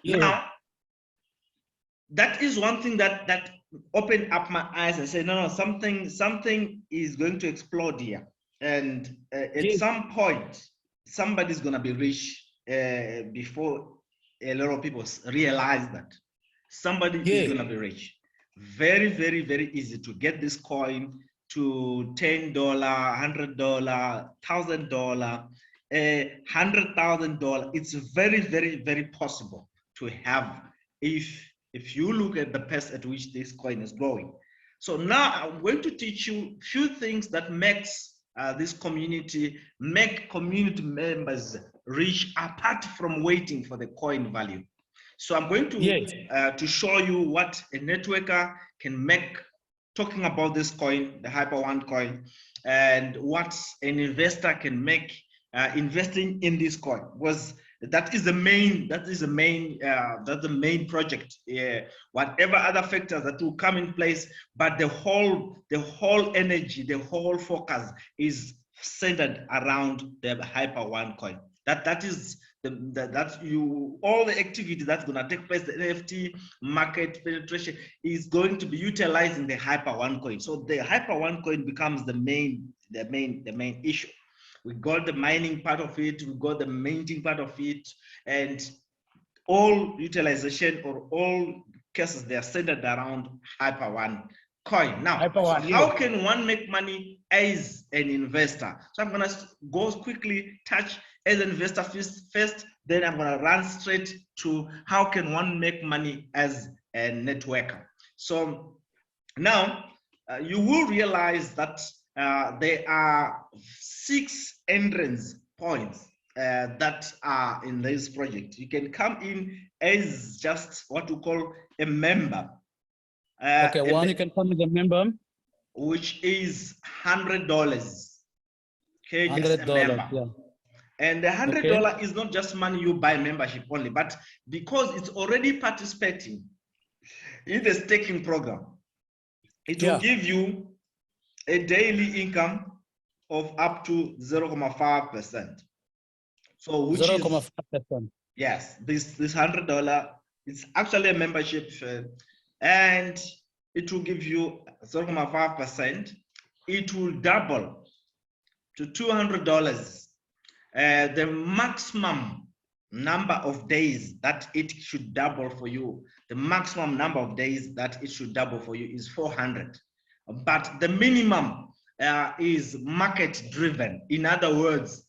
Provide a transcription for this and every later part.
Yeah. Now, that is one thing that opened up my eyes and said, no, something is going to explode here. And at some point, somebody's going to be rich before a lot of people realize that somebody is going to be rich. Very, very, very easy to get this coin to $10, $100, $1,000, $100,000. It's very, very, very possible to have if you look at the pace at which this coin is growing. So now I'm going to teach you a few things that makes this community, make community members rich apart from waiting for the coin value. So I'm going to show you what a networker can make talking about this coin, the Hyper1 coin, and what an investor can make investing in this coin. Was that is the main project. Whatever other factors that will come in place, but the whole energy, the whole focus is centered around the Hyper1 coin. That is all the activity that's going to take place. The NFT market penetration is going to be utilizing the Hyper1 coin. So the Hyper1 coin becomes the main issue. We got the mining part of it, we got the minting part of it, and all utilization or all cases, they are centered around Hyper1 coin. Now, how can one make money as an investor? So I'm going to go quickly touch as an investor first, then I'm going to run straight to how can one make money as a networker. So now you will realize that there are 6 entrance points that are in this project. You can come in as just what we call a member. You can come as a member, which is $100. Okay, $100. Yeah. And the $100 is not just money you buy membership only, but because it's already participating in the staking program, it will give you a daily income of up to 0.5%. So which 0.5%. Yes, this $100, it's actually a membership, and it will give you 0.5%. It will double to $200. The maximum number of days that it should double for you, the maximum number of days that it should double for you is 400. But the minimum is market driven. In other words,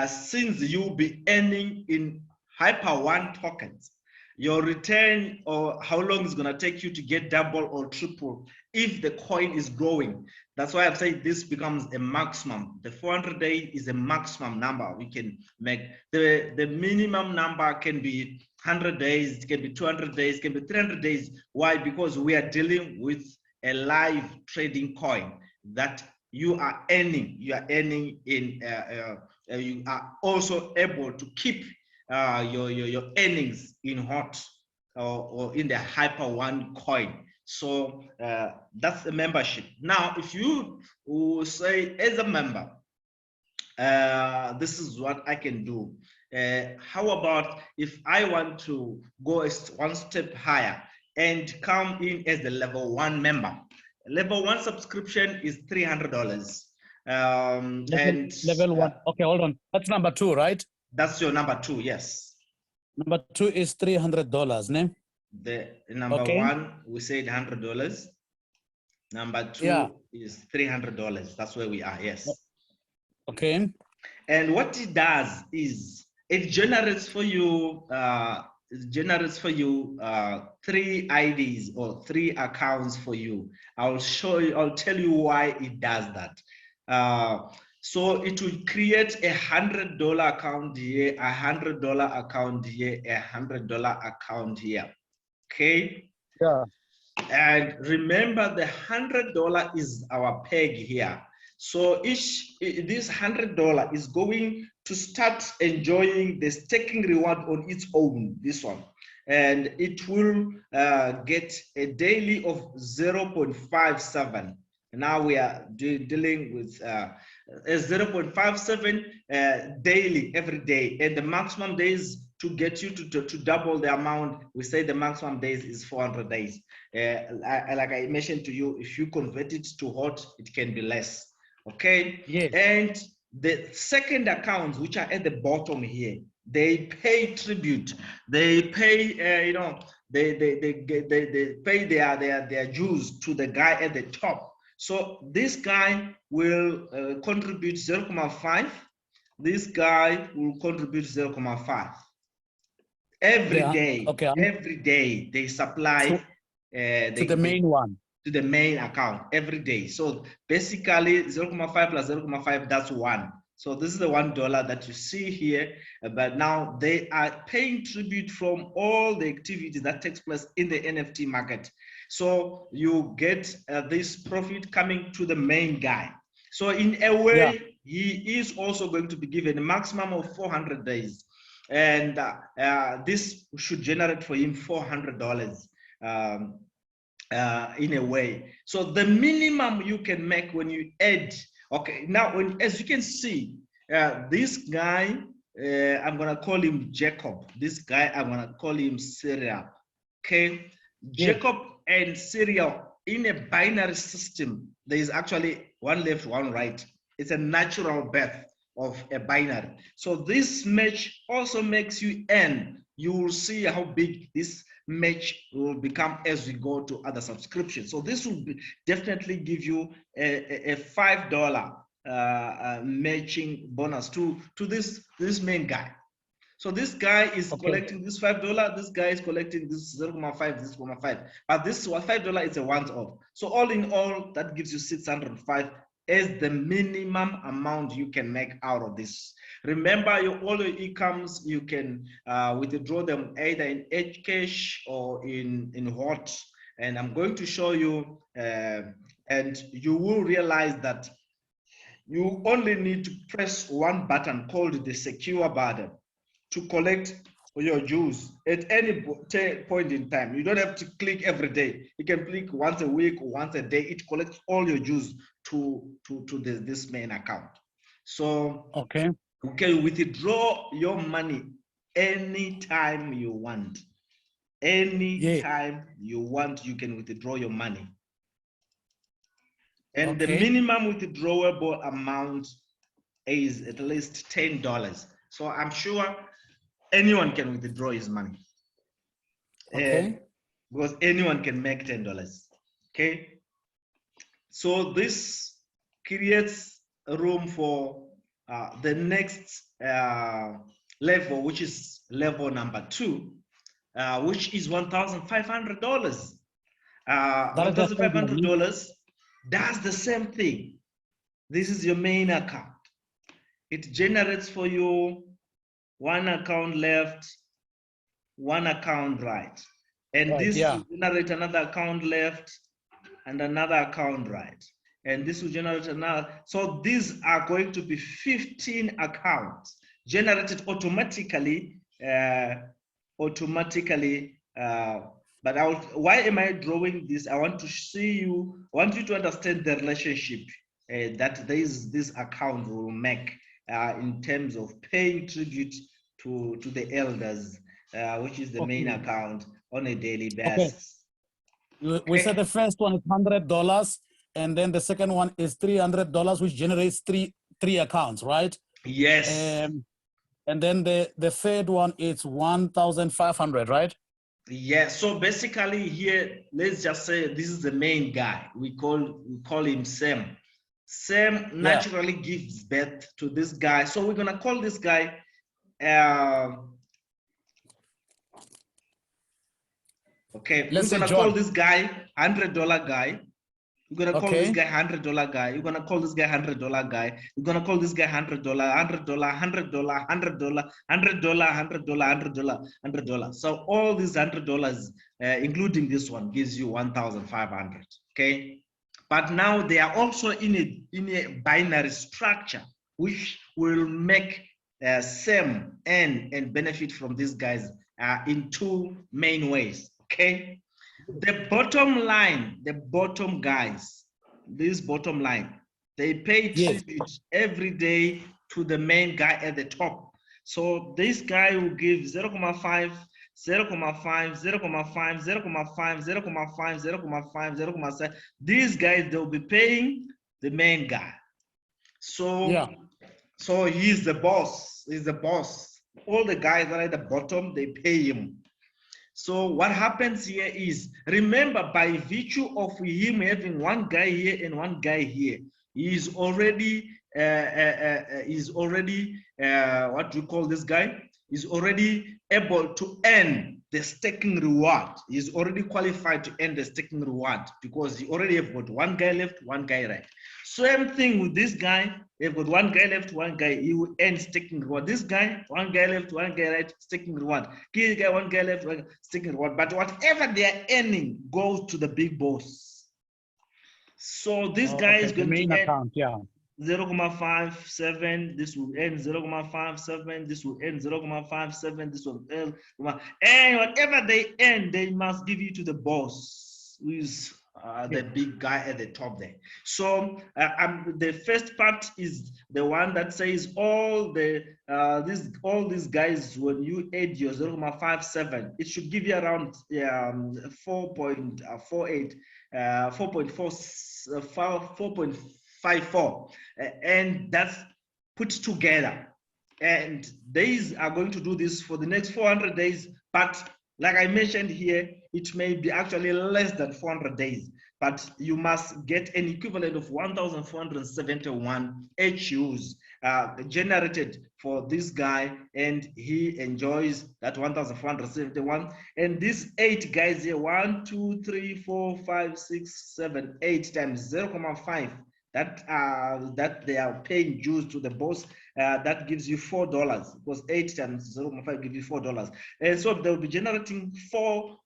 since you'll be earning in Hyper1 tokens, your return or how long it's going to take you to get double or triple if the coin is growing. That's why I've said this becomes a maximum. The 400 days is a maximum number we can make. The minimum number can be 100 days, it can be 200 days, it can be 300 days. Why? Because we are dealing with a live trading coin that you are earning. You are earning in. You are also able to keep your earnings in hot or in the Hyper1 coin. So that's the membership. Now, if you will say as a member, this is what I can do. How about if I want to go one step higher and come in as the level 1 member? Level 1 subscription is $300. Level 1. Okay, hold on. That's number 2, right? That's your number 2, yes. Number 2 is $300, ne? The number 1, we said $100. Number 2 is $300. That's where we are, yes. Okay. And what it does is it generates for you 3 IDs or 3 accounts for you. I'll tell you why it does that. So it will create a $100 account here, a $100 account here, a $100 account here. Okay. Yeah. And remember, the $100 is our peg here. So this $100 is going to start enjoying the staking reward on its own, this one. And it will get a daily of 0.57. Now we are dealing with a 0.57 daily every day, and the maximum days to get you to double the amount. We say the maximum days is 400 days. Like I mentioned to you, if you convert it to hot, it can be less. Okay. Yes. And the second accounts, which are at the bottom here, they pay tribute. They pay, you know, they pay their dues to the guy at the top. So this guy will contribute 0.5. This guy will contribute 0.5. Every day. Okay. Every day they supply to the main one. To the main account every day. So basically 0.5 plus 0.5, that's 1. So this is the $1 that you see here, but now they are paying tribute from all the activity that takes place in the NFT market. So you get this profit coming to the main guy. So in a way, he is also going to be given a maximum of 400 days. And this should generate for him $400 in a way. So the minimum you can make when you add, okay, now as you can see, this guy, I'm gonna call him Jacob. This guy, I'm gonna call him Serial. Okay, Jacob and Serial in a binary system, there is actually one left, one right. It's a natural birth of a binary. So this match also makes you earn. You will see how big this match will become as we go to other subscriptions. So this will definitely give you a $5 matching bonus to this main guy. So this guy is collecting this $5. This guy is collecting this 0.5, this 0.5. But this $5 is a once-off. So all in all, that gives you 605 as the minimum amount you can make out of this. Remember, all your incomes, you can withdraw them either in cash or in hot. And I'm going to show you, and you will realize that you only need to press one button called the secure button to collect your dues at any point in time. You don't have to click every day. You can click once a week or once a day. It collects all your dues to this main account. So you can withdraw your money anytime you want. Anytime you want, you can withdraw your money. And the minimum withdrawable amount is at least $10. So I'm sure anyone can withdraw his money. Because anyone can make $10. Okay. So this creates a room for the next level, which is level number 2, which is $1,500. $1,500 does the same thing. This is your main account. It generates for you one account left, one account right. And this will generate another account left and another account right. And this will generate another. So these are going to be 15 accounts generated automatically. But why am I drawing this? I want to see you, I want you to understand the relationship that this account will make in terms of paying tribute to the elders, which is the main account on a daily basis. We said the first one is $100, and then the second one is $300, which generates three accounts, right? Yes. And then the third one is 1,500, right? Yes. So basically here, let's just say this is the main guy. We call him Sam. Sam naturally gives birth to this guy. So we're gonna call this guy okay, we're gonna call this guy $100 guy. We're gonna call this guy $100 guy. You're gonna call this guy $100 guy. You're gonna call this guy $100, $100, $100, $100, $100, $100, $100. So all these $100, including this one, gives you 1,500. Okay, but now they are also in a binary structure, which will make Sam and benefit from these guys in 2 main ways. Okay. The bottom line, the bottom guys, this bottom line, they pay tribute every day to the main guy at the top. So this guy will give 0.5, 0.5, 0.5, 0.5, 0.5, 0.5, 0.7. These guys, they'll be paying the main guy. So, Yeah. so he's the boss. He's the boss. All the guys that are at the bottom, they pay him. So what happens here is, remember, by virtue of him having one guy here and one guy here, he's already what do you call this guy? He's already able to earn the staking reward. He's already qualified to earn the staking reward because he already have got one guy left, one guy right. Same thing with this guy. They've got one guy left, one guy, he will earn staking reward. This guy, one guy left, one guy right, staking reward. This guy, one guy left, one staking reward. But whatever they are earning goes to the big boss. So this guy is going to earn 0.57, this will earn 0.57, this will earn 0.57, this will earn, and whatever they earn, they must give you to the boss, who is the big guy at the top there. So the first part is the one that says all these guys, when you add your 0.57, it should give you around 4.48, 4.54, and that's put together. And days are going to do this for the next 400 days, but like I mentioned here, it may be actually less than 400 days, but you must get an equivalent of 1,471 HUs generated for this guy, and he enjoys that 1,471. And these 8 guys here, 1, 2, 3, 4, 5, 6, 7, 8 times 0.5, that they are paying dues to the boss, that gives you $4, because 8 times 0.5 gives you $4. And so they'll be generating $4.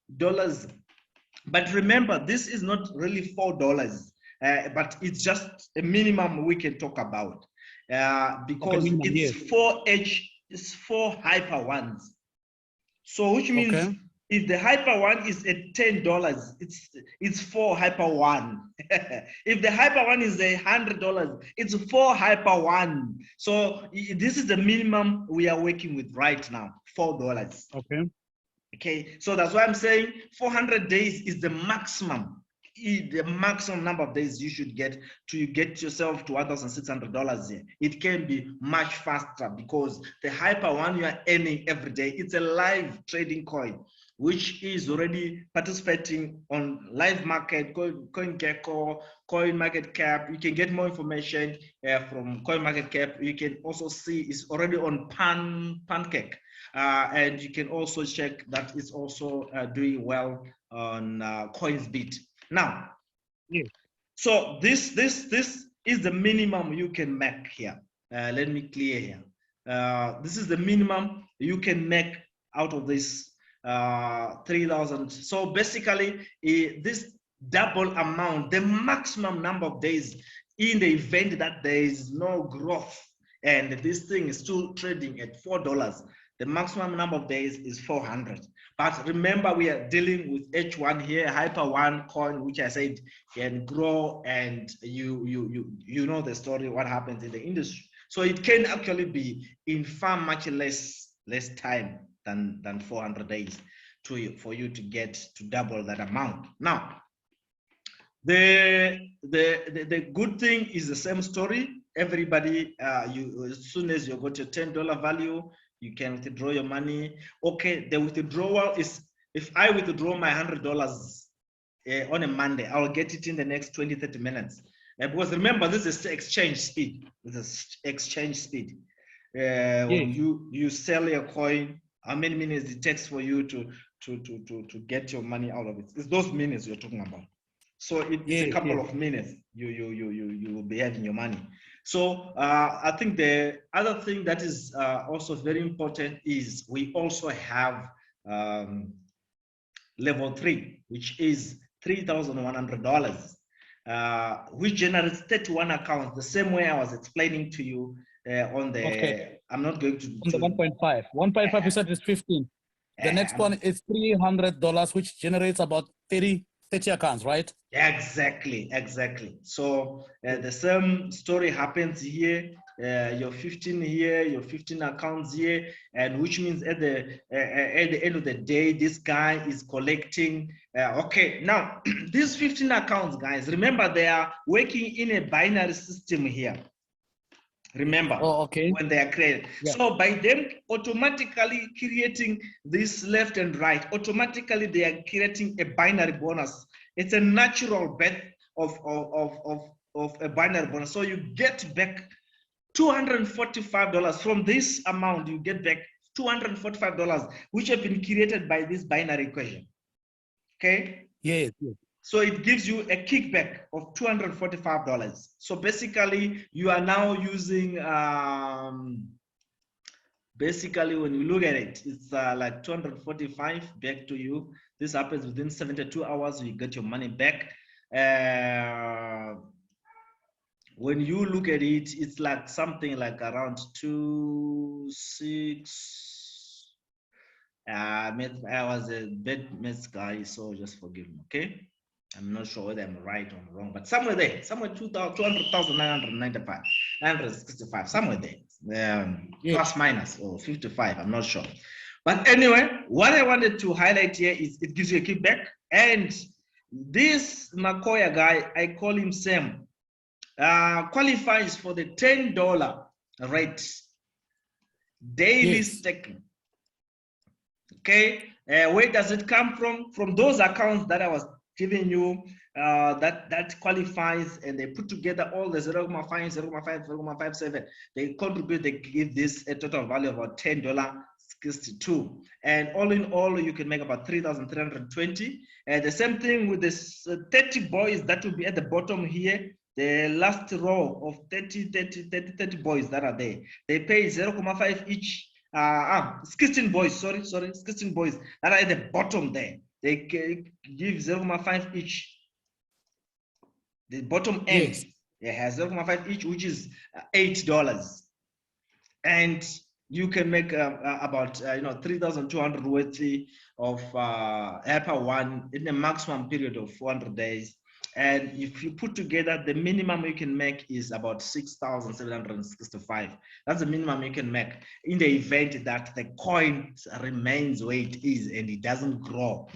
But remember, this is not really $4, but it's just a minimum we can talk about, because it's 4 hyper ones. So which means if the hyper one is at $10, it's 4 hyper one. If the hyper one is $100, it's 4 hyper one. So this is the minimum we are working with right now, $4. Okay, so that's why I'm saying 400 days is the maximum number of days you should get to get yourself to $1,600 here. It can be much faster because the hyper one you are earning every day, it's a live trading coin, which is already participating on live market, CoinGecko, CoinMarketCap. You can get more information from CoinMarketCap. You can also see it's already on Pancake. And you can also check that it's also doing well on Coinsbit. Now, so this is the minimum you can make here. Let me clear here. This is the minimum you can make out of this 3,000. So basically, this double amount, the maximum number of days in the event that there is no growth and this thing is still trading at $4, the maximum number of days is 400. But remember, we are dealing with H1 here, hyper one coin, which I said can grow, and you know the story, what happens in the industry. So it can actually be in far much less time than 400 days for you to get to double that amount. Now, the good thing is the same story. Everybody, as soon as you got your $10 value, you can withdraw your money. Okay, the withdrawal is, if I withdraw my $100 on a Monday, I'll get it in the next 20-30 minutes. Because remember, this is exchange speed. This is exchange speed. When you sell your coin, how many minutes it takes for you to get your money out of it? It's those minutes you're talking about. So it's a couple of minutes you will be having your money. So I think the other thing that is also very important is we also have level 3, which is $3,100, which generates 31 accounts, the same way I was explaining to you on the, I'm not going to. On the 1.5. 1.5% is 15. The next one is $300, which generates about 30 accounts, right? Exactly. So the same story happens here. your 15 here, your 15 accounts here, and which means at the end of the day, this guy is collecting. Okay, now these 15 accounts, guys, remember they are working in a binary system here. Remember, when they are created. Yeah. So by them automatically creating this left and right, automatically they are creating a binary bonus. It's a natural birth of a binary bonus. So you get back $245 from this amount. You get back $245, which have been created by this binary equation. Okay. Yes. So it gives you a kickback of $245. So basically, you are now using, basically, when you look at it, it's like 245 back to you. This happens within 72 hours, you get your money back. When you look at it, it's like something like around 2.6. I was a bad maths guy, so just forgive me, okay? I'm not sure whether I'm right or wrong, but somewhere there, somewhere 200,995, 965, somewhere there, plus minus or 55, I'm not sure. But anyway, what I wanted to highlight here is it gives you a kickback. And this Makoya guy, I call him Sam, qualifies for the $10 rate, daily staking. Okay, where does it come from? From those accounts that I was giving you, that qualifies, and they put together all the 0.5, 0.5, 0.57. They contribute, they give this a total value of about $10.62. And all in all, you can make about 3,320. And the same thing with this 30 boys that will be at the bottom here. The last row of 30 boys that are there. They pay 0.5 each. 16 boys, sorry, 16 boys that are at the bottom there. They give 0.5 each. The bottom end, it has 0.5 each, which is $8. And you can make about 3,200 worth of APA one in a maximum period of 400 days. And if you put together, the minimum you can make is about 6,765. That's the minimum you can make in the event that the coin remains where it is and it doesn't grow,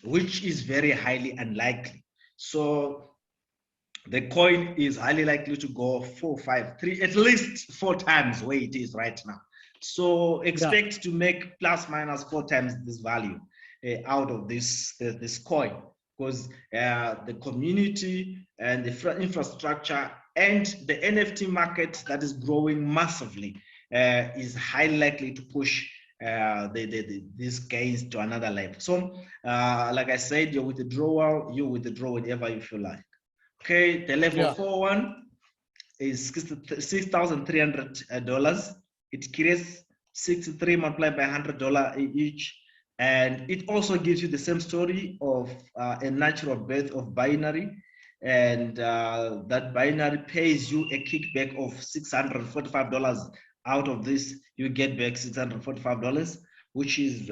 which is very highly unlikely. So the coin is highly likely to go 4, 5, 3, at least 4 times where it is right now. So expect to make plus minus 4 times this value out of this coin. Because the community and the infrastructure and the NFT market that is growing massively is highly likely to push these gains to another level. So, like I said, your withdrawal, you withdraw whenever you feel like. Okay, the level 4.1 is $6,300. It creates 63 multiplied by $100 each. And it also gives you the same story of a natural birth of binary. And that binary pays you a kickback of $645. Out of this, you get back $645, which is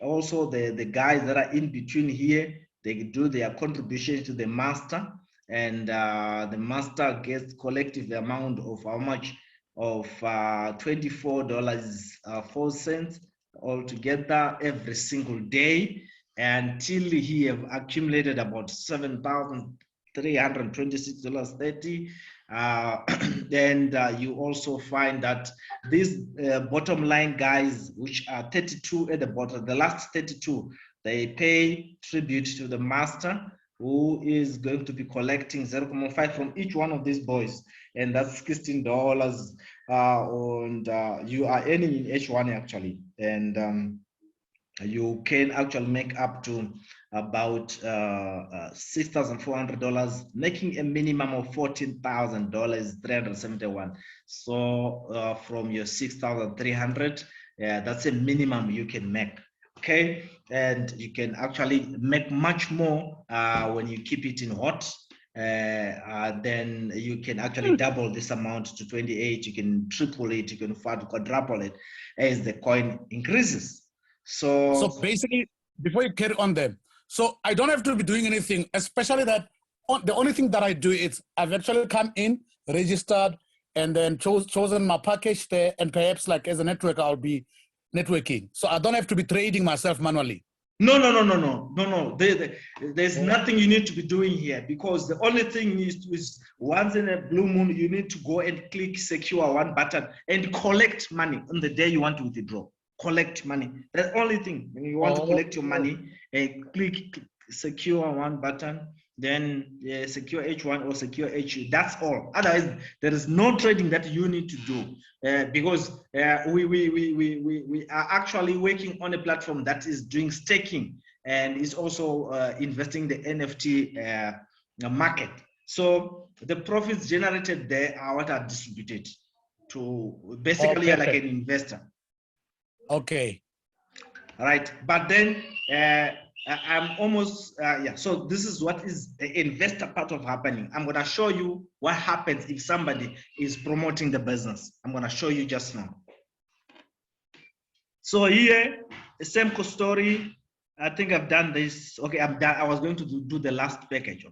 also the guys that are in between here. They do their contribution to the master. And the master gets collective amount of how much? Of $24.04 altogether every single day, until he have accumulated about $7,326.30. And you also find that these bottom line guys, which are 32 at the bottom, the last 32, they pay tribute to the master, who is going to be collecting 0.5 from each one of these boys, and that's $16. And you are earning in H1 actually, and you can actually make up to about $6,400, making a minimum of $14,000, 371. So from your 6,300, that's a minimum you can make. Okay, and you can actually make much more when you keep it in hot. Then you can actually double this amount to 28. You can triple it. You can quadruple it as the coin increases. So basically, before you carry on there, so I don't have to be doing anything, especially that the only thing that I do is I've actually come in, registered, and then chosen my package there, and perhaps like as a networker, I'll be networking. So I don't have to be trading myself manually. No. There's nothing you need to be doing here, because the only thing is once in a blue moon, you need to go and click secure one button and collect money on the day you want to withdraw. Collect money. That's the only thing. When you want to collect your money, click secure one button, then secure H1 or secure H2. That's all. Otherwise, there is no trading that you need to do, because we are actually working on a platform that is doing staking and is also investing the NFT market. So the profits generated there are what are distributed to basically like an investor. Okay. All right, but then I'm almost so this is what is the investor part of happening. I'm going to show you what happens if somebody is promoting the business. I'm going to show you just now. So here, the same story. I think I've done this. Okay, I'm done. I was going to do the last package.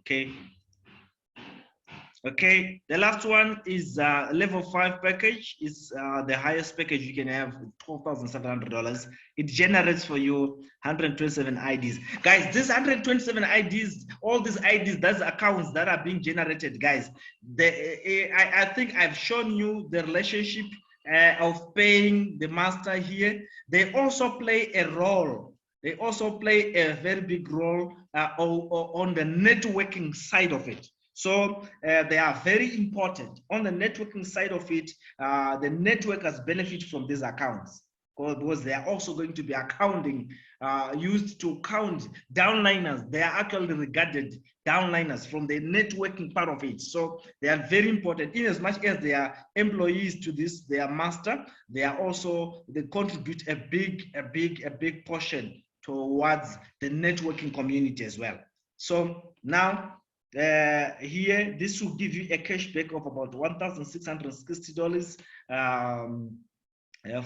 Okay, the last one is level 5 package. Is the highest package you can have, $12,700. It generates for you 127 IDs. Guys, this 127 IDs, all these IDs, that's accounts that are being generated, guys. I think I've shown you the relationship of paying the master here. They also play a role. They also play a very big role on the networking side of it. So they are very important. On the networking side of it, the networkers benefit from these accounts, because they are also going to be accounting, used to count downliners. They are actually regarded downliners from the networking part of it. So they are very important. In as much as they are employees to this, they are master, they are also, they contribute a big portion towards the networking community as well. So now, here, this will give you a cashback of about $1,660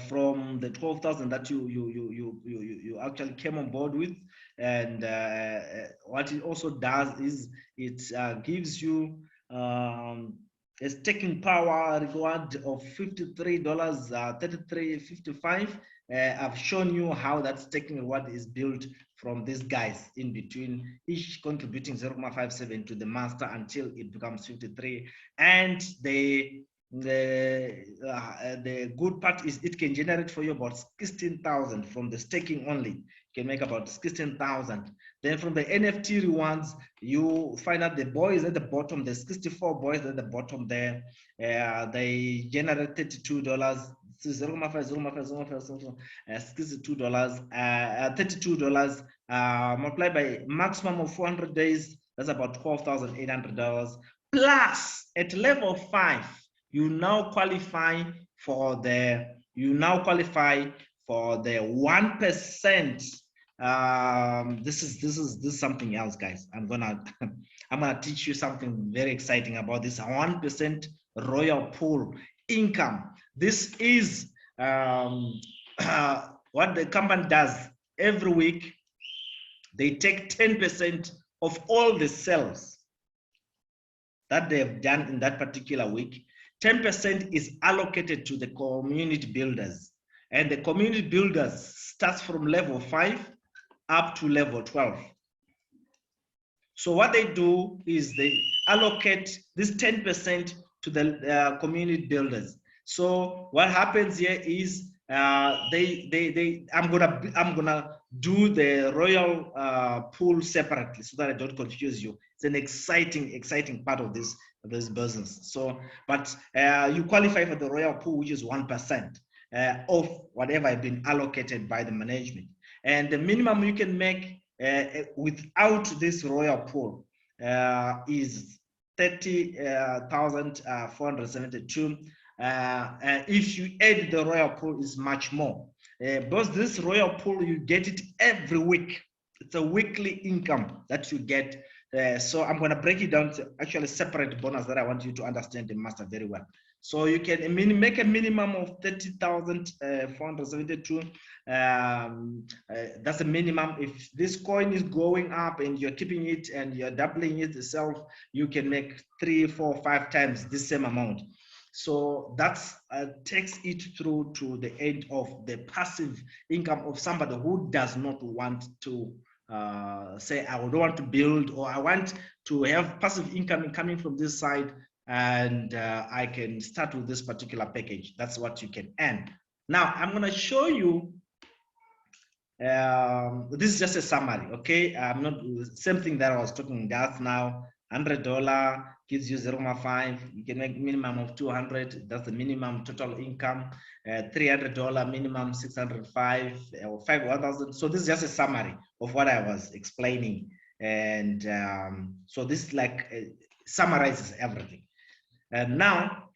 from the 12,000 that you actually came on board with. And what it also does is it gives you a staking power reward of $53, $33.55. I've shown you how that staking reward is built from these guys in between, each contributing 0.57 to the master until it becomes 53. And the good part is it can generate for you about 16,000 from the staking only. You can make about 16,000. Then from the NFT rewards, you find out the boys at the bottom, the 64 boys at the bottom there, they generate $32. $62, $32 multiplied by maximum of 400 days, that's about $12,800. Plus at level 5, you now qualify for the 1%. This is something else, guys. I'm gonna teach you something very exciting about this 1% royal pool income. This is what the company does every week. They take 10% of all the sales that they've done in that particular week. 10% is allocated to the community builders, and the community builders starts from level 5 up to level 12. So what they do is they allocate this 10% to the community builders. So what happens here is I'm gonna do the royal pool separately so that I don't confuse you. It's an exciting part of this business. So, but you qualify for the royal pool, which is 1% of whatever has been allocated by the management, and the minimum you can make without this royal pool is 30,472. If you add the royal pool, is much more. Because this royal pool, you get it every week. It's a weekly income that you get. So I'm going to break it down to actually separate bonus that I want you to understand and master very well. So you can make a minimum of 30,472. That's a minimum. If this coin is going up and you're keeping it and you're doubling it yourself, you can make 3, 4, 5 times this same amount. So that's takes it through to the end of the passive income of somebody who does not want to say, I don't want to build, or I want to have passive income coming from this side, and I can start with this particular package. That's what you can earn. Now I'm going to show you. This is just a summary, okay? I'm not same thing that I was talking just now. $100 gives you 0.5. You can make minimum of 200. That's the minimum total income. $300 minimum 605 or 1,000. So this is just a summary of what I was explaining, and so this like summarizes everything. And now,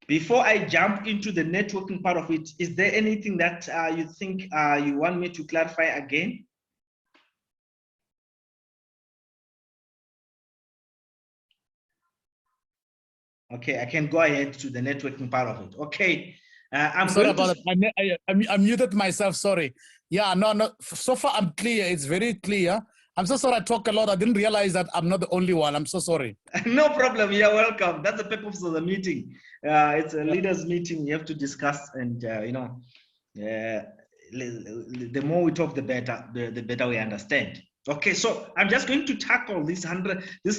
before I jump into the networking part of it, is there anything that you think you want me to clarify again? Okay, I can go ahead to the networking part of it. Okay, I'm sorry going about it. I muted myself. Sorry. Yeah, no. So far, I'm clear. It's very clear. I'm so sorry I talk a lot. I didn't realize that I'm not the only one. I'm so sorry. No problem. You're welcome. That's the purpose of the meeting. It's a leaders meeting. You have to discuss, and you know, the more we talk, the better. The better we understand. Okay, so I'm just going to tackle this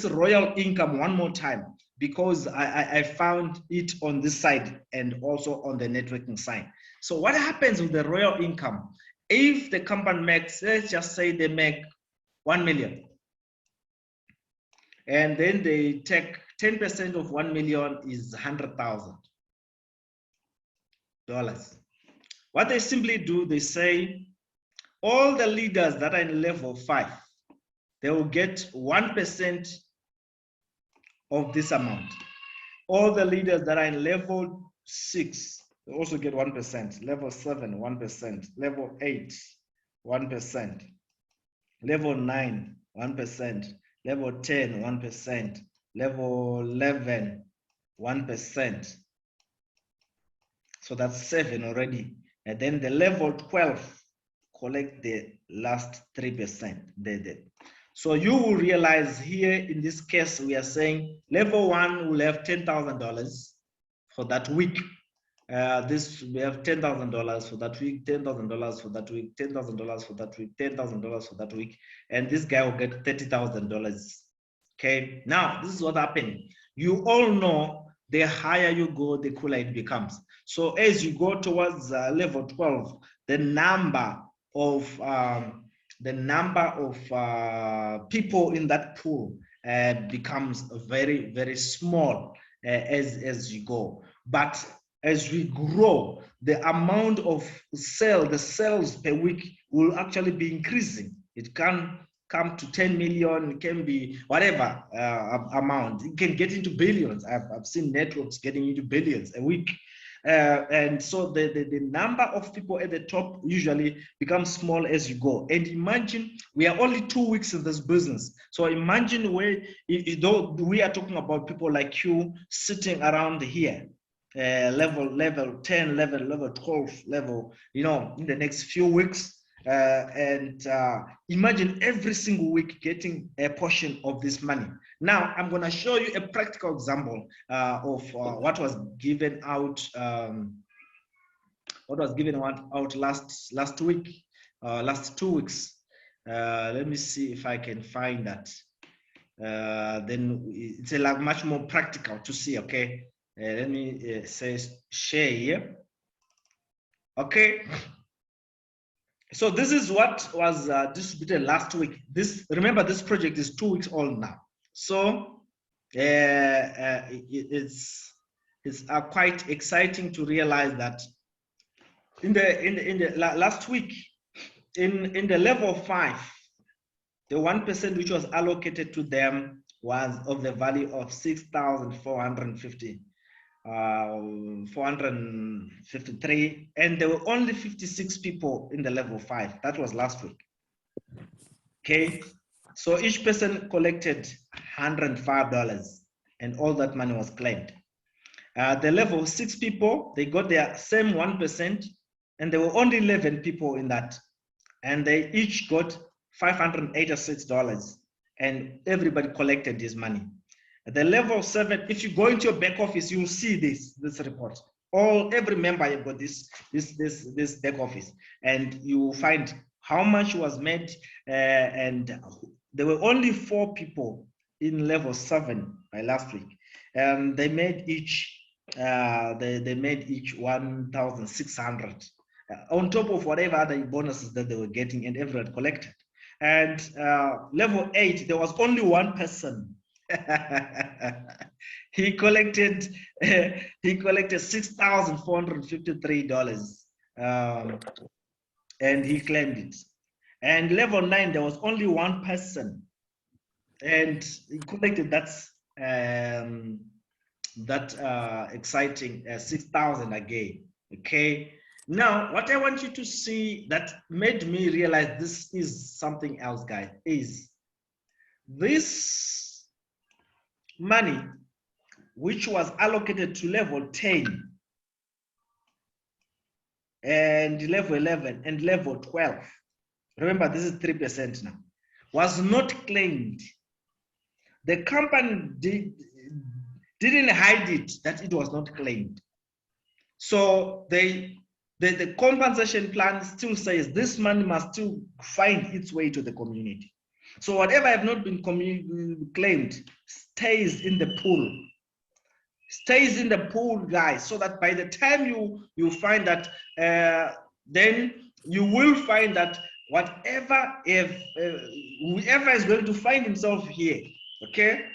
royal income one more time, because I found it on this side and also on the networking side. So what happens with the royal income? If the company makes, let's just say they make 1 million, and then they take 10% of 1 million is $100,000. What they simply do, they say all the leaders that are in level 5, they will get 1% of this amount. All the leaders that are in level 6, they also get 1%. Level 7, 1%. Level 8, 1%. Level 9, 1%. Level 10, 1%. Level 11, 1%. So that's 7 already. And then the level 12 collect the last 3%. So you will realize here in this case, we are saying level 1 will have $10,000 for that week. This we have $10,000 for that week, $10,000 for that week, $10,000 for that week, $10,000 for that week, and this guy will get $30,000. Okay, now this is what happened. You all know the higher you go, the cooler it becomes. So as you go towards level 12, the number of people in that pool becomes very, very small as you go. But as we grow, the amount of the sales per week will actually be increasing. It can come to 10 million, it can be whatever amount. It can get into billions. I've seen networks getting into billions a week. And so the number of people at the top usually becomes small as you go. And imagine we are only 2 weeks in this business. So imagine where, though we are talking about people like you sitting around here, level 10, level 12, level, you know, in the next few weeks. And imagine every single week getting a portion of this money. Now, I'm going to show you a practical example of what was given out. Last week, last 2 weeks. Let me see if I can find that. Then it's a lot much more practical to see. Okay, let me say share here. Okay. So this is what was distributed last week. Remember, this project is 2 weeks old now. So it's quite exciting to realize that in the last week, in the level 5, the 1% which was allocated to them was of the value of 453, and there were only 56 people in the level 5. That was last week. Okay, so each person collected $105, and all that money was claimed. The level 6 people, they got their same 1%, and there were only 11 people in that, and they each got $586, and everybody collected this money. The level 7, if you go into your back office, you'll see this report. Every member have got this back office, and you will find how much was made, and there were only 4 people in level 7 by last week. They made each they made each 1,600 on top of whatever other bonuses that they were getting and everyone collected. And level 8, there was only one person. He collected $6,453, and he claimed it. And level 9, there was only one person, and he collected that exciting 6,000 again. Okay. Now, what I want you to see that made me realize this is something else, guys, is this money which was allocated to level 10 and level 11 and level 12. Remember, this is 3% now, was not claimed. The company didn't hide it that it was not claimed. So the compensation plan still says this money must still find its way to the community. So whatever have not been claimed stays in the pool. Stays in the pool, guys, so that by the time you find that, then you will find that whoever is going to find himself here, okay,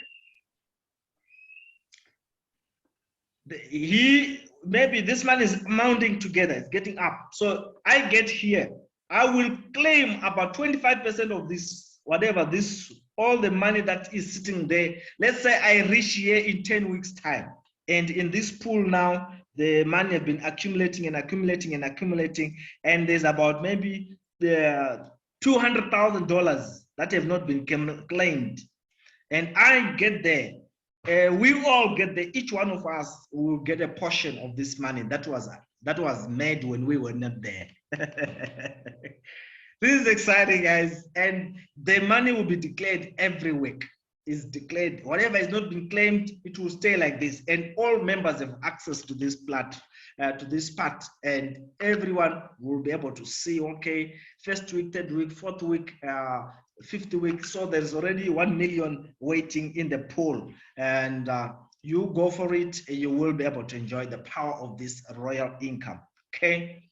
maybe this man is mounting together, it's getting up. So I get here, I will claim about 25% of this, whatever this, all the money that is sitting there. Let's say I reach here in 10 weeks time. And in this pool now, the money has been accumulating and accumulating and accumulating. And there's about maybe $200,000 that have not been claimed. And I get there. We all get there. Each one of us will get a portion of this money that was made when we were not there. This is exciting, guys. And the money will be declared every week. Is declared. Whatever is not been claimed, it will stay like this. And all members have access to this part, and everyone will be able to see, okay, first week, third week, fourth week, 50 weeks. So there's already 1 million waiting in the pool, and you go for it, and you will be able to enjoy the power of this royal income. Okay.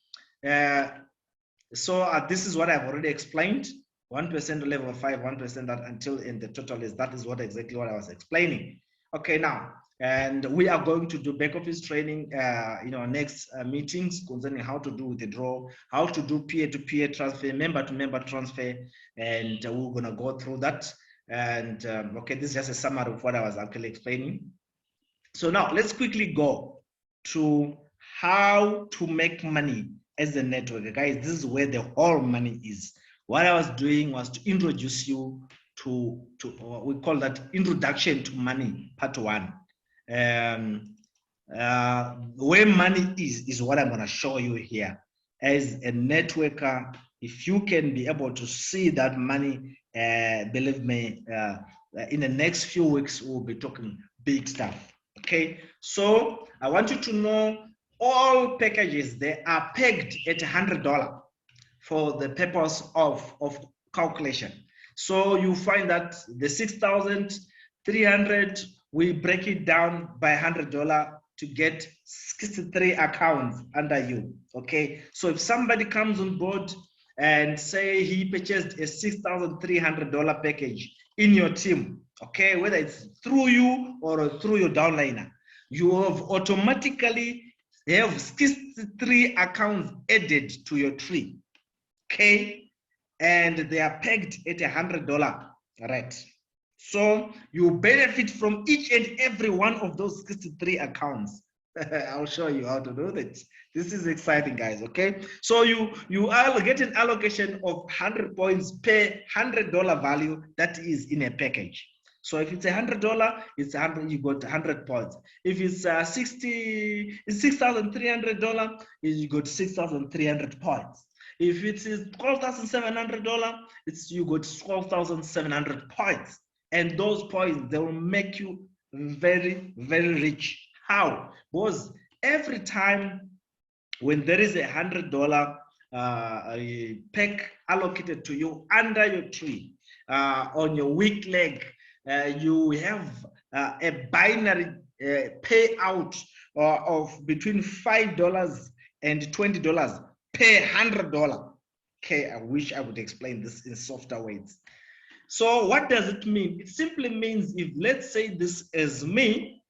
So this is what I've already explained. 1% level 5, 1% that until in the total is, that is what exactly what I was explaining. Okay, now, and we are going to do back office training in our next meetings concerning how to do withdrawal, how to do peer-to-peer transfer, member-to-member transfer, and we're gonna go through that. And okay, this is just a summary of what I was actually explaining. So now let's quickly go to how to make money as a network. Guys, this is where the whole money is. What I was doing was to introduce you to we call that introduction to money, part 1. Where money is what I'm going to show you here. As a networker, if you can be able to see that money, believe me, in the next few weeks, we'll be talking big stuff. Okay, so I want you to know all packages, they are pegged at $100 for the purpose of calculation. So you find that the 6,300, we break it down by $100 to get 63 accounts under you. Okay, so if somebody comes on board and say he purchased a $6,300 package in your team, okay, whether it's through you or through your downliner, you have automatically have 63 accounts added to your tree. Okay, and they are pegged at $100, right? So you benefit from each and every one of those 63 accounts. I'll show you how to do that. This is exciting, guys. Okay, so you are getting an allocation of 100 points per $100 value that is in a package. So if it's $100, it's 100. You got 100 points. If it's $6,300, you got 6,300 points. If it is $12,700, you got 12,700 points. And those points, they will make you very, very rich. How? Because every time when there is $100 pack allocated to you under your tree, on your weak leg, you have a binary payout of between $5 and $20 per $100. Okay, I wish I would explain this in softer words. So what does it mean? It simply means, if let's say this is me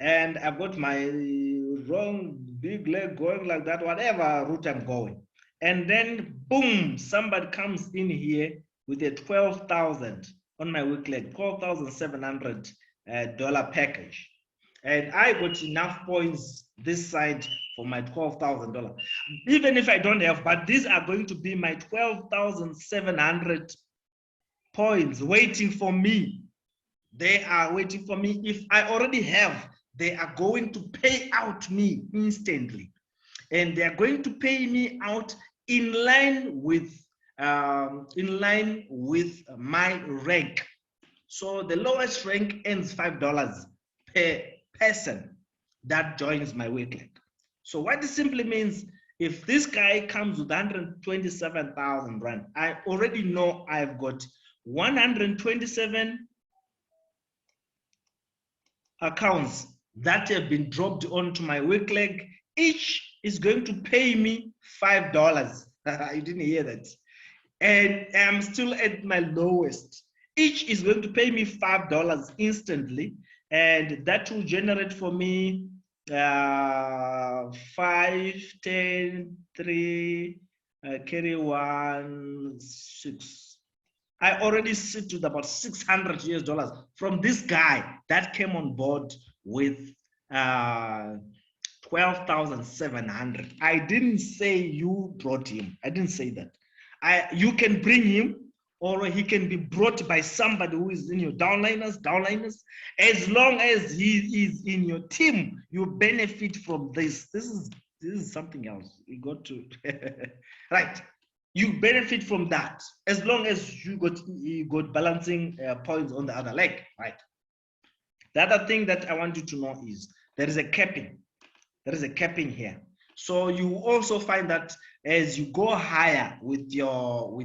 and I've got my wrong big leg going like that, whatever route I'm going, and then boom, somebody comes in here with a 12,000 on my weak leg, $12,700 package, and I got enough points this side for my $12,000. Even if I don't have, but these are going to be my 12,700 points waiting for me. They are waiting for me. If I already have, they are going to pay out me instantly, and they are going to pay me out in line with my rank. So the lowest rank earns $5 per person that joins my weak leg. So what this simply means, if this guy comes with 127,000 rand, I already know I've got 127 accounts that have been dropped onto my weak leg. Each is going to pay me $5. You didn't hear that. And I'm still at my lowest. Each is going to pay me $5 instantly, and that will generate for me 5, 10, 3, carry 1, 6. I already sit with about $600 from this guy that came on board with 12,700. I didn't say you brought him. I didn't say that. You can bring him, or he can be brought by somebody who is in your downliners. As long as he is in your team, you benefit from this. This is something else. You got to right. You benefit from that as long as you got balancing points on the other leg, right? The other thing that I want you to know is there is a capping. There is a capping here. So you also find that as you go higher with your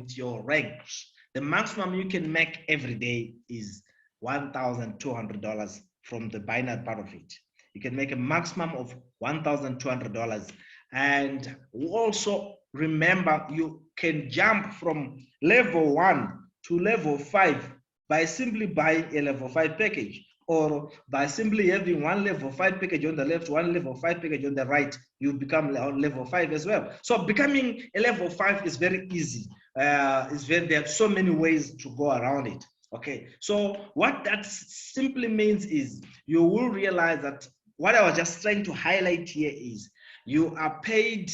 ranks, the maximum you can make every day is $1,200 from the binary part of it. You can make a maximum of $1,200. And also remember, you can jump from level 1 to level 5 by simply buying a level 5 package, or by simply having one level 5 package on the left, one level 5 package on the right, you become level 5 as well. So becoming a level 5 is very easy. There are so many ways to go around it. Okay, so what that simply means is you will realize that what I was just trying to highlight here is you are paid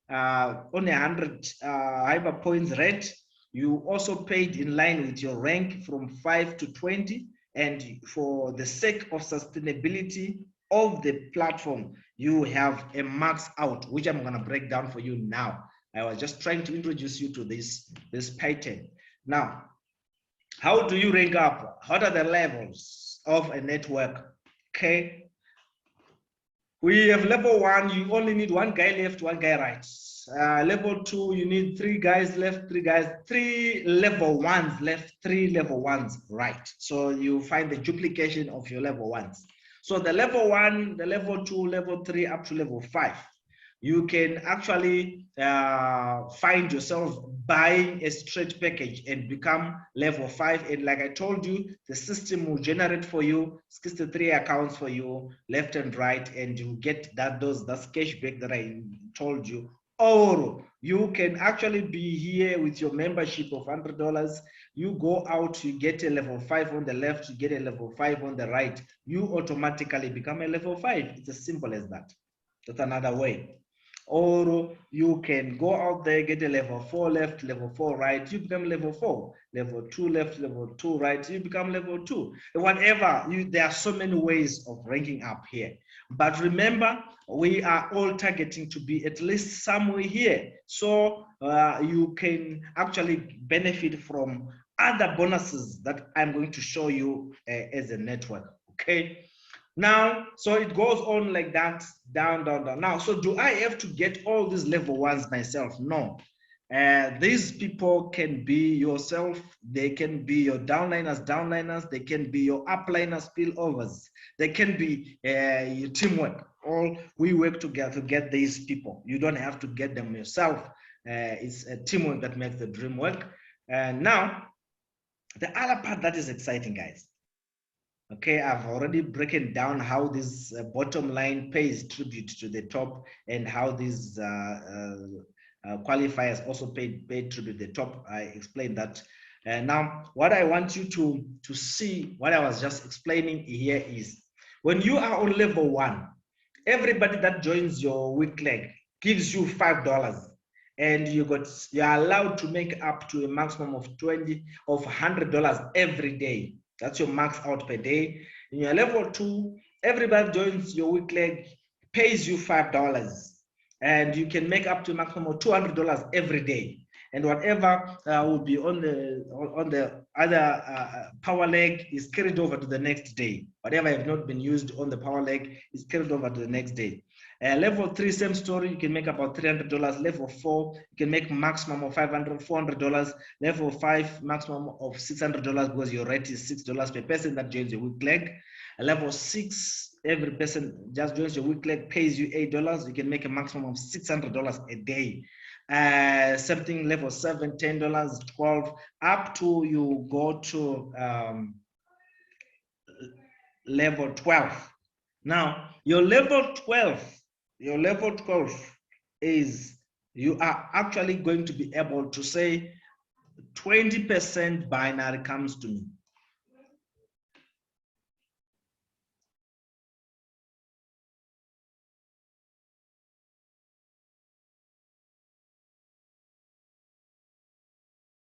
on 100 hyper points rate. You also paid in line with your rank from 5 to 20. And for the sake of sustainability of the platform, you have a max out, which I'm going to break down for you now. I was just trying to introduce you to this pattern. Now, how do you rank up? What are the levels of a network? Okay. We have level 1, you only need one guy left, one guy right. Level 2, you need 3 guys left, 3 level 1s left, 3 level 1s right. So you find the duplication of your level 1s. So the level 1, the level 2, level 3, up to level 5. You can actually find yourself buying a straight package and become level 5. And like I told you, the system will generate for you 63 accounts for you, left and right, and you get that cashback that I told you. Or you can actually be here with your membership of $100. You go out, you get a level 5 on the left, you get a level 5 on the right. You automatically become a level 5. It's as simple as that. That's another way. Or you can go out there, get a level 4 left, level 4 right, you become level 4, level 2 left, level 2 right, you become level 2. Whatever, there are so many ways of ranking up here. But remember, we are all targeting to be at least somewhere here. So you can actually benefit from other bonuses that I'm going to show you as a network. Okay. Now, so it goes on like that, down, down, down. Now, so do I have to get all these level ones myself? No. These people can be yourself. They can be your downliners. They can be your upliners, spillovers. They can be your teamwork. All we work together to get these people. You don't have to get them yourself. It's a teamwork that makes the dream work. Now, the other part that is exciting, guys. Okay, I've already broken down how this bottom line pays tribute to the top and how these qualifiers also pay tribute to the top. I explained that. Now, what I want you to see, what I was just explaining here is, when you are on level 1, everybody that joins your week leg gives you $5. And you're allowed to make up to a maximum of $100 every day. That's your max out per day. In your level 2, everybody joins your week leg, pays you $5, and you can make up to a maximum of $200 every day. And whatever will be on the other power leg is carried over to the next day. Whatever have not been used on the power leg is carried over to the next day. Level 3, same story. You can make about $300. Level 4, you can make maximum of $400. Level 5, maximum of $600 because your rate is $6 per person that joins your week leg. Level 6, every person just joins your week leg, pays you $8. You can make a maximum of $600 a day. Something level 7, $10, 12, up to you go to level 12. Now, your level 12 is you are actually going to be able to say 20% binary comes to me.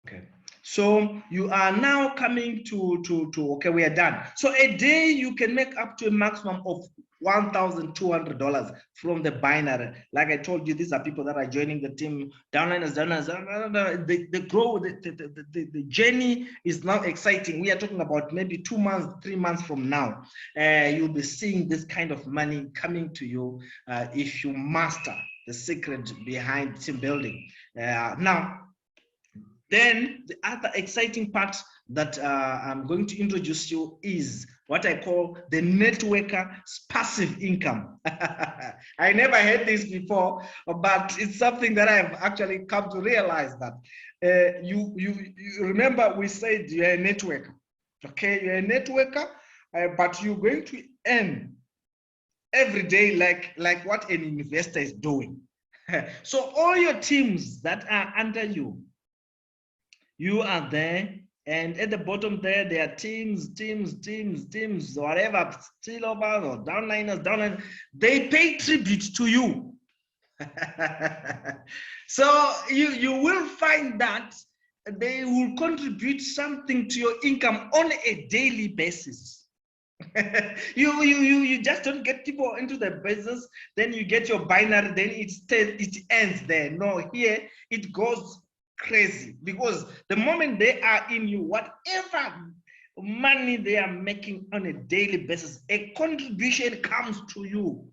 Okay, so you are now coming to okay, we are done. So a day you can make up to a maximum of $1,200 from the binary. Like I told you, these are people that are joining the team. Downliners, they grow. The journey is now exciting. We are talking about maybe 2 months, 3 months from now. You'll be seeing this kind of money coming to you if you master the secret behind team building. Now, then the other exciting part that I'm going to introduce you is what I call the networker's passive income. I never heard this before, but it's something that I've actually come to realize that you remember we said you're a networker. Okay, you're a networker, but you're going to earn every day like what an investor is doing. So all your teams that are under you, you are there, and at the bottom there are teams, whatever, spillovers or downliners, they pay tribute to you. So you will find that they will contribute something to your income on a daily basis. you just don't get people into the business, then you get your binary, then it ends there. No, here it goes crazy, because the moment they are in you, whatever money they are making on a daily basis, a contribution comes to you.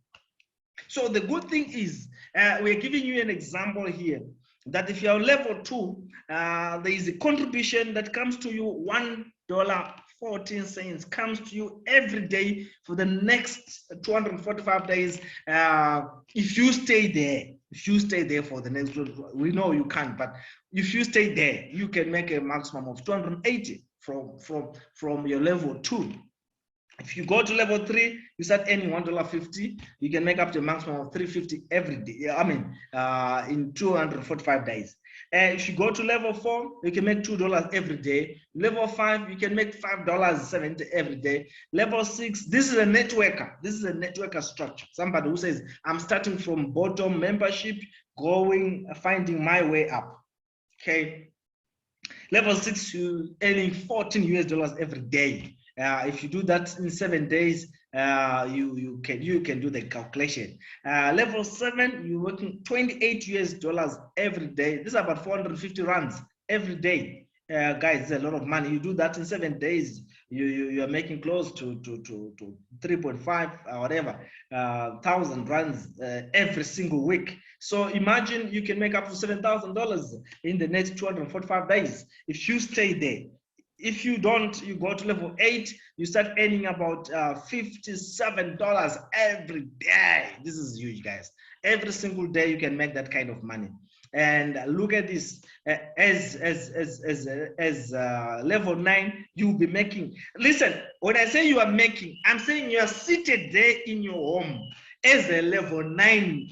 So the good thing is, we're giving you an example here that if you're level 2, there is a contribution that comes to you, $1.14 comes to you every day for the next 245 days. If you stay there for the next, we know you can't, but if you stay there, you can make a maximum of 280 from your level 2. If you go to level 3, you start earning $1.50. You can make up to a maximum of $3.50 every day. I mean, in 245 days. And if you go to level 4, you can make $2 every day. Level 5, you can make $5.70 every day. Level 6, this is a networker. This is a networker structure. Somebody who says, I'm starting from bottom membership, finding my way up. Okay. Level 6, you're earning $14 every day. If you do that in 7 days, you can do the calculation. Level 7, you're working $28 every day. This is about 450 rands every day. guys, it's a lot of money. You do that in 7 days, you are making close to 3.5 or whatever thousand rands every single week. So imagine you can make up to $7,000 in the next 245 days if you stay there. If you don't, you go to level 8, you start earning about $57 every day. This is huge, guys. Every single day you can make that kind of money. And look at this, as level 9, you'll be making. Listen, when I say you are making, I'm saying you are seated there in your home as a level 9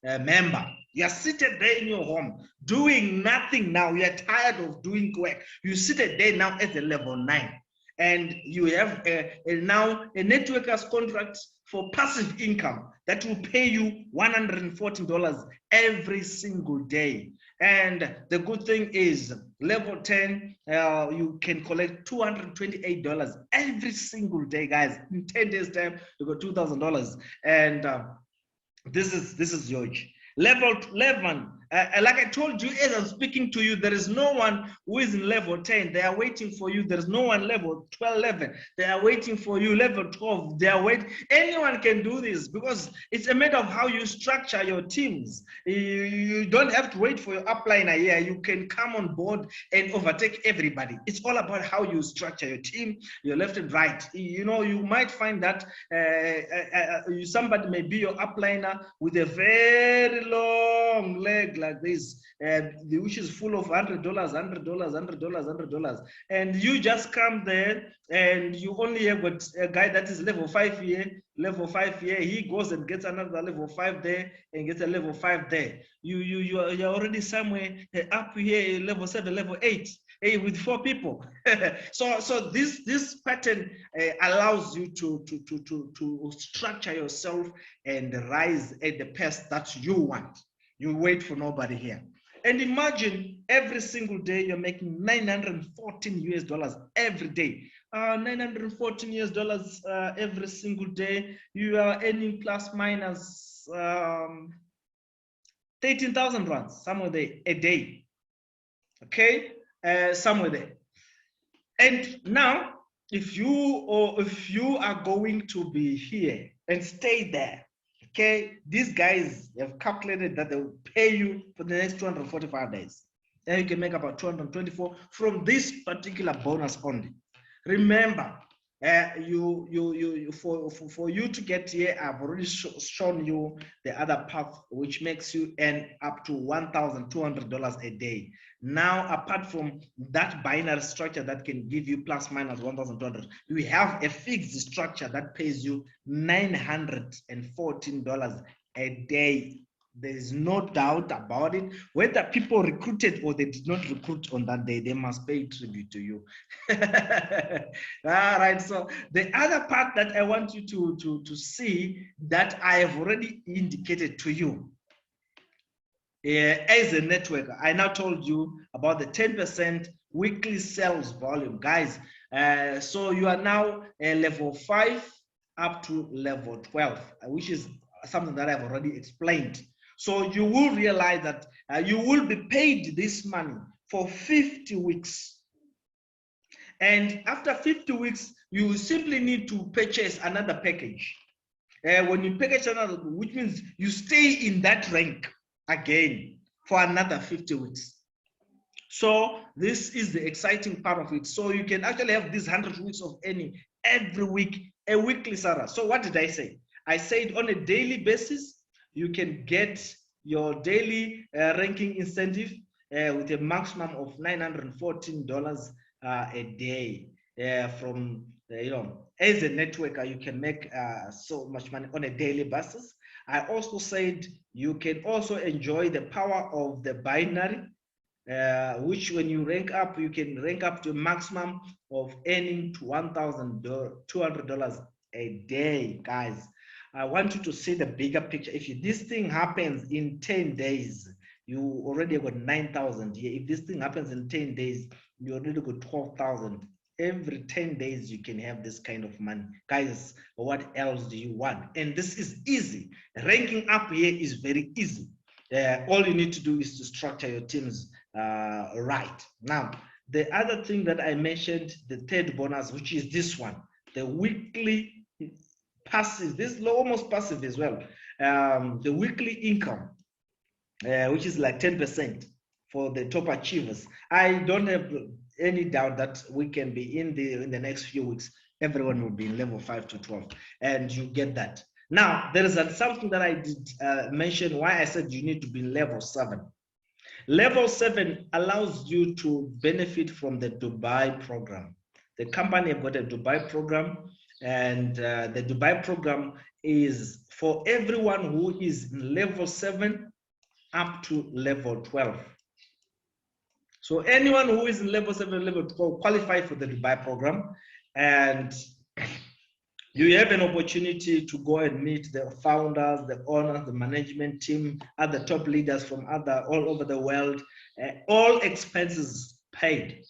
member. You are seated there in your home doing nothing now. You are tired of doing work. You seated there now as a level 9, and you have now a networker's contract for passive income that will pay you $114 every single day. And the good thing is, level 10, you can collect $228 every single day, guys. In 10 days time, you got $2,000, and this is huge. Level 11, like I told you as I'm speaking to you, there is no one who is in level 10. They are waiting for you. There's no one level 12, 11. They are waiting for you. Level 12, they are waiting. Anyone can do this because it's a matter of how you structure your teams. You don't have to wait for your upliner here. You can come on board and overtake everybody. It's all about how you structure your team, your left and right. You know, you might find that somebody may be your upliner with a very long leg like this, which is full of $100, $100, $100, $100, and you just come there and you only have got a guy that is level 5 here, level 5 here. He goes and gets another level 5 there and gets a level 5 there. You're already somewhere up here, level 7, level 8. With 4 people. so this pattern allows you to structure yourself and rise at the pace that you want. You wait for nobody here. And imagine every single day you're making $914 every day. $914 every single day. You are earning plus minus 13,000 rands somewhere there a day. Okay. Somewhere there. And now, if you are going to be here and stay there, okay, these guys have calculated that they will pay you for the next 245 days. Then you can make about 224 from this particular bonus only. Remember, for you to get here, I've already shown you the other path, which makes you earn up to $1,200 a day. Now, apart from that binary structure that can give you plus minus 1,200, we have a fixed structure that pays you $914 a day. There is no doubt about it. Whether people recruited or they did not recruit on that day, they must pay tribute to you. All right. So the other part that I want you to see that I have already indicated to you, as a networker, I now told you about the 10% weekly sales volume, guys. So you are now a level 5 up to level 12, which is something that I've already explained. So you will realize that you will be paid this money for 50 weeks. And after 50 weeks, you simply need to purchase another package. When you package another, which means you stay in that rank again for another 50 weeks. So this is the exciting part of it. So you can actually have these 100 weeks of earning every week, a weekly salary. So what did I say? I said on a daily basis, you can get your daily ranking incentive with a maximum of $914 a day. From as a networker, you can make so much money on a daily basis. I also said you can also enjoy the power of the binary, which when you rank up, you can rank up to a maximum of earning to $1,200 a day, guys. I want you to see the bigger picture. If this thing happens in 10 days, you already got 9,000 here. If this thing happens in 10 days, you already got 12,000. Every 10 days, you can have this kind of money. Guys, what else do you want? And this is easy. Ranking up here is very easy. All you need to do is to structure your teams right. Now, the other thing that I mentioned, the third bonus, which is this one, the weekly passive, this is almost passive as well. The weekly income, which is like 10% for the top achievers. I don't have any doubt that we can be in the next few weeks, everyone will be in level 5 to 12, and you get that. Now, there is something that I did mention why I said you need to be level 7. Level 7 allows you to benefit from the Dubai program. The company have got a Dubai program, and the Dubai program is for everyone who is in level 7 up to level 12. So anyone who is in level 7, level 12 qualify for the Dubai program, and you have an opportunity to go and meet the founders, the owners, the management team, other top leaders from all over the world, all expenses paid.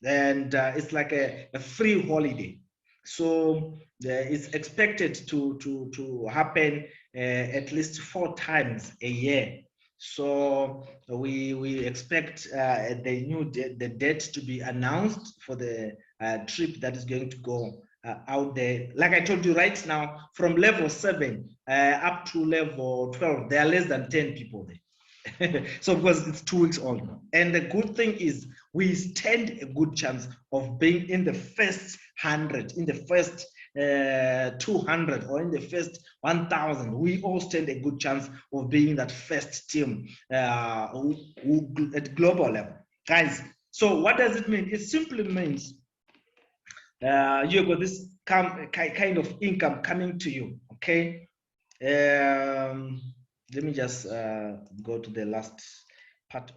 And it's like a free holiday. So it's expected to happen at least 4 times a year. So we expect the date to be announced for the trip that is going to go out there. Like I told you right now, from level 7 up to level 12, there are less than 10 people there. So because it's 2 weeks old now. And the good thing is we stand a good chance of being in the first 100, in the first 200, or in the first 1,000. We all stand a good chance of being that first team at global level. Guys, so what does it mean? It simply means you got this kind of income coming to you, okay? Let me just go to the last part of